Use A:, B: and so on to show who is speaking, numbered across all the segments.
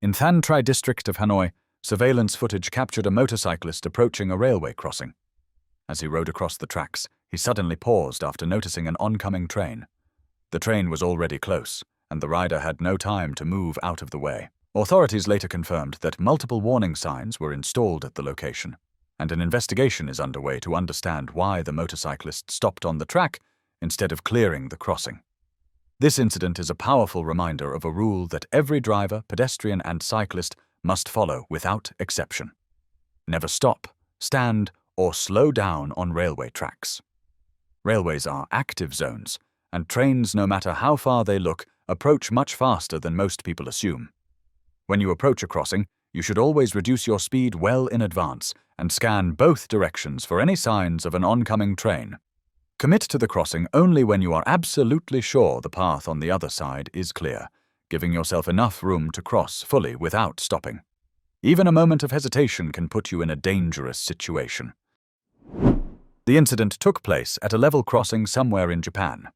A: In Thanh Trai district of Hanoi, surveillance footage captured a motorcyclist approaching a railway crossing. As he rode across the tracks, he suddenly paused after noticing an oncoming train. The train was already close, and the rider had no time to move out of the way. Authorities later confirmed that multiple warning signs were installed at the location, and an investigation is underway to understand why the motorcyclist stopped on the track instead of clearing the crossing. This incident is a powerful reminder of a rule that every driver, pedestrian, and cyclist must follow without exception. Never stop, stand, or slow down on railway tracks. Railways are active zones, and trains, no matter how far they look, approach much faster than most people assume. When you approach a crossing, you should always reduce your speed well in advance and scan both directions for any signs of an oncoming train. Commit to the crossing only when you are absolutely sure the path on the other side is clear, giving yourself enough room to cross fully without stopping. Even a moment of hesitation can put you in a dangerous situation. The incident took place at a level crossing somewhere in Japan.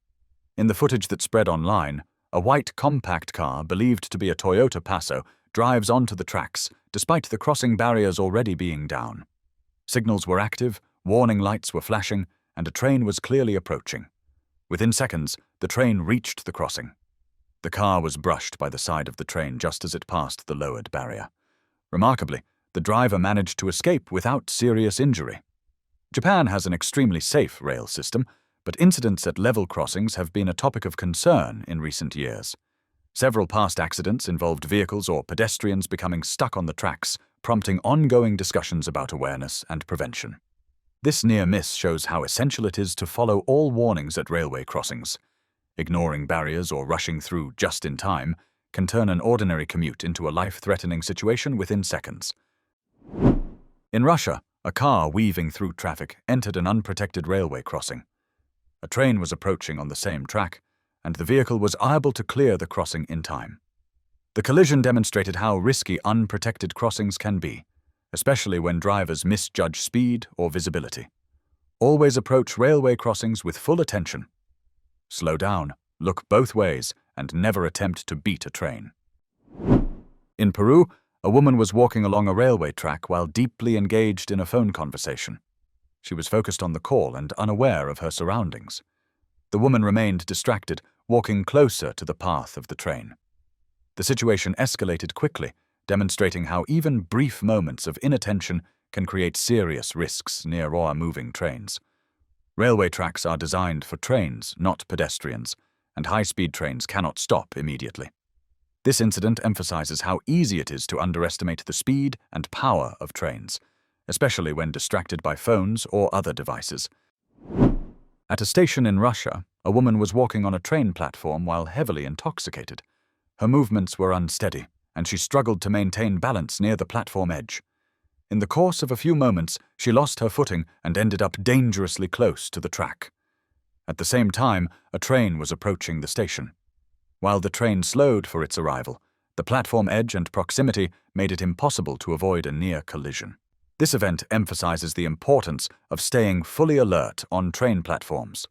A: In the footage that spread online, a white compact car believed to be a Toyota Passo drives onto the tracks, despite the crossing barriers already being down. Signals were active, warning lights were flashing, and a train was clearly approaching. Within seconds, the train reached the crossing. The car was brushed by the side of the train just as it passed the lowered barrier. Remarkably, the driver managed to escape without serious injury. Japan has an extremely safe rail system, but incidents at level crossings have been a topic of concern in recent years. Several past accidents involved vehicles or pedestrians becoming stuck on the tracks, prompting ongoing discussions about awareness and prevention. This near miss shows how essential it is to follow all warnings at railway crossings. Ignoring barriers or rushing through just in time can turn an ordinary commute into a life-threatening situation within seconds. In Russia, a car weaving through traffic entered an unprotected railway crossing. A train was approaching on the same track, and the vehicle was able to clear the crossing in time. The collision demonstrated how risky unprotected crossings can be, especially when drivers misjudge speed or visibility. Always approach railway crossings with full attention. Slow down, look both ways, and never attempt to beat a train. In Peru, a woman was walking along a railway track while deeply engaged in a phone conversation. She was focused on the call and unaware of her surroundings. The woman remained distracted, walking closer to the path of the train. The situation escalated quickly, demonstrating how even brief moments of inattention can create serious risks near or moving trains. Railway tracks are designed for trains, not pedestrians, and high-speed trains cannot stop immediately. This incident emphasizes how easy it is to underestimate the speed and power of trains, especially when distracted by phones or other devices. At a station in Russia, a woman was walking on a train platform while heavily intoxicated. Her movements were unsteady, and she struggled to maintain balance near the platform edge. In the course of a few moments, she lost her footing and ended up dangerously close to the track. At the same time, a train was approaching the station. While the train slowed for its arrival, the platform edge and proximity made it impossible to avoid a near collision. This event emphasizes the importance of staying fully alert on train platforms.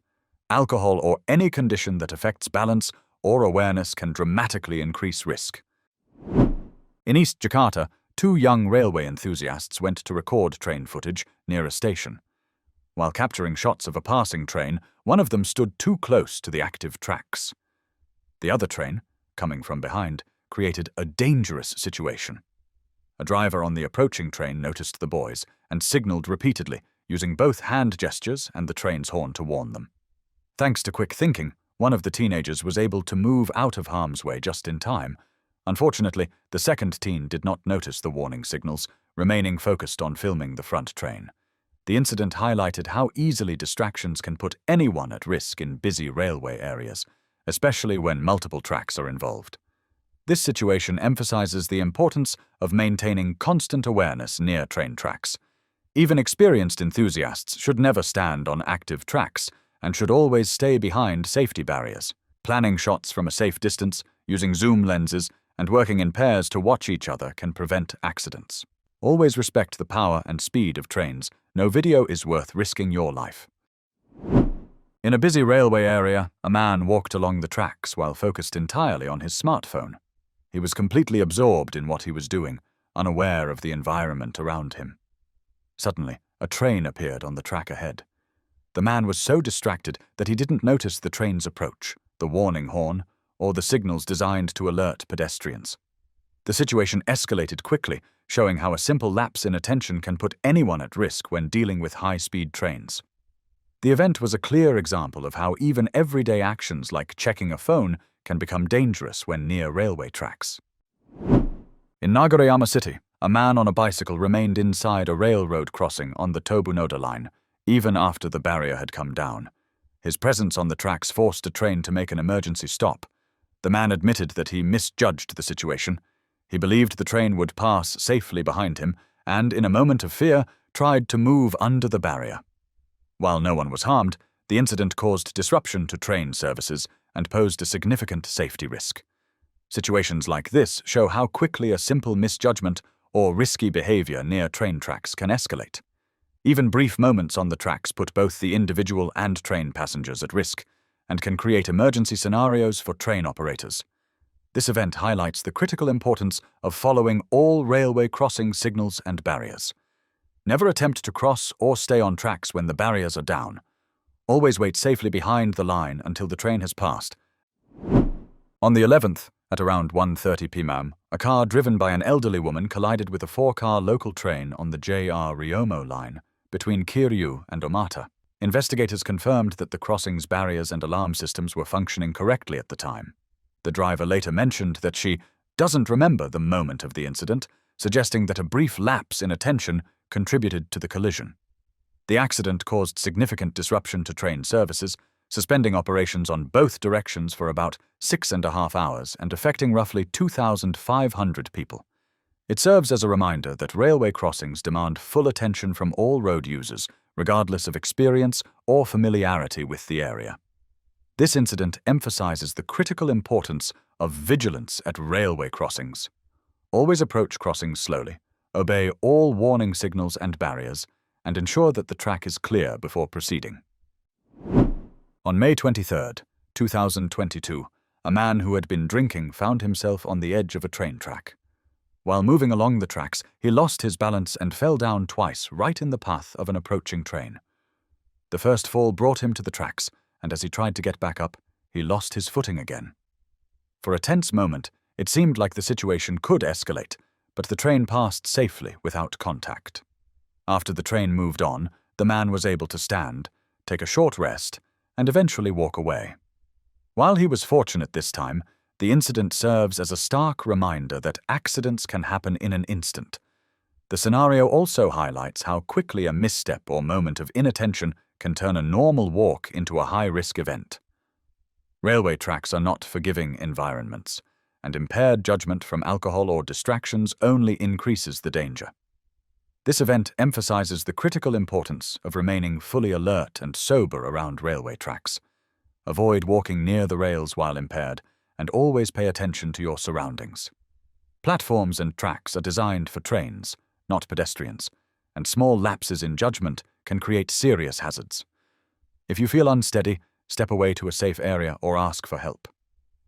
A: Alcohol or any condition that affects balance or awareness can dramatically increase risk. In East Jakarta, two young railway enthusiasts went to record train footage near a station. While capturing shots of a passing train, one of them stood too close to the active tracks. The other train, coming from behind, created a dangerous situation. A driver on the approaching train noticed the boys and signaled repeatedly, using both hand gestures and the train's horn to warn them. Thanks to quick thinking, one of the teenagers was able to move out of harm's way just in time. Unfortunately, the second teen did not notice the warning signals, remaining focused on filming the front train. The incident highlighted how easily distractions can put anyone at risk in busy railway areas, especially when multiple tracks are involved. This situation emphasizes the importance of maintaining constant awareness near train tracks. Even experienced enthusiasts should never stand on active tracks and should always stay behind safety barriers. Planning shots from a safe distance, using zoom lenses, and working in pairs to watch each other can prevent accidents. Always respect the power and speed of trains. No video is worth risking your life. In a busy railway area, a man walked along the tracks while focused entirely on his smartphone. He was completely absorbed in what he was doing, unaware of the environment around him. Suddenly, a train appeared on the track ahead. The man was so distracted that he didn't notice the train's approach, the warning horn, or the signals designed to alert pedestrians. The situation escalated quickly, showing how a simple lapse in attention can put anyone at risk when dealing with high-speed trains. The event was a clear example of how even everyday actions like checking a phone can become dangerous when near railway tracks. In Nagoyama City, a man on a bicycle remained inside a railroad crossing on the Tobunoda line, even after the barrier had come down. His presence on the tracks forced a train to make an emergency stop. The man admitted that he misjudged the situation. He believed the train would pass safely behind him and, in a moment of fear, tried to move under the barrier. While no one was harmed, the incident caused disruption to train services and posed a significant safety risk. Situations like this show how quickly a simple misjudgment or risky behavior near train tracks can escalate. Even brief moments on the tracks put both the individual and train passengers at risk and can create emergency scenarios for train operators. This event highlights the critical importance of following all railway crossing signals and barriers. Never attempt to cross or stay on tracks when the barriers are down. Always wait safely behind the line until the train has passed. On the 11th, at around 1:30 p.m., a car driven by an elderly woman collided with a 4-car local train on the JR Ryomo line between Kiryu and Omata. Investigators confirmed that the crossing's barriers and alarm systems were functioning correctly at the time. The driver later mentioned that she doesn't remember the moment of the incident, suggesting that a brief lapse in attention contributed to the collision. The accident caused significant disruption to train services, suspending operations on both directions for about 6.5 hours and affecting roughly 2,500 people. It serves as a reminder that railway crossings demand full attention from all road users, regardless of experience or familiarity with the area. This incident emphasizes the critical importance of vigilance at railway crossings. Always approach crossings slowly, obey all warning signals and barriers, and ensure that the track is clear before proceeding. On May 23, 2022, a man who had been drinking found himself on the edge of a train track. While moving along the tracks, he lost his balance and fell down twice right in the path of an approaching train. The first fall brought him to the tracks, and as he tried to get back up, he lost his footing again. For a tense moment, it seemed like the situation could escalate, but the train passed safely without contact. After the train moved on, the man was able to stand, take a short rest, and eventually walk away. While he was fortunate this time, the incident serves as a stark reminder that accidents can happen in an instant. The scenario also highlights how quickly a misstep or moment of inattention can turn a normal walk into a high-risk event. Railway tracks are not forgiving environments, and impaired judgment from alcohol or distractions only increases the danger. This event emphasizes the critical importance of remaining fully alert and sober around railway tracks. Avoid walking near the rails while impaired, and always pay attention to your surroundings. Platforms and tracks are designed for trains, not pedestrians, and small lapses in judgment can create serious hazards. If you feel unsteady, step away to a safe area or ask for help.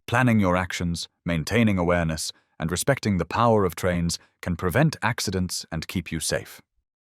A: Planning your actions, maintaining awareness, and respecting the power of trains can prevent accidents and keep you safe.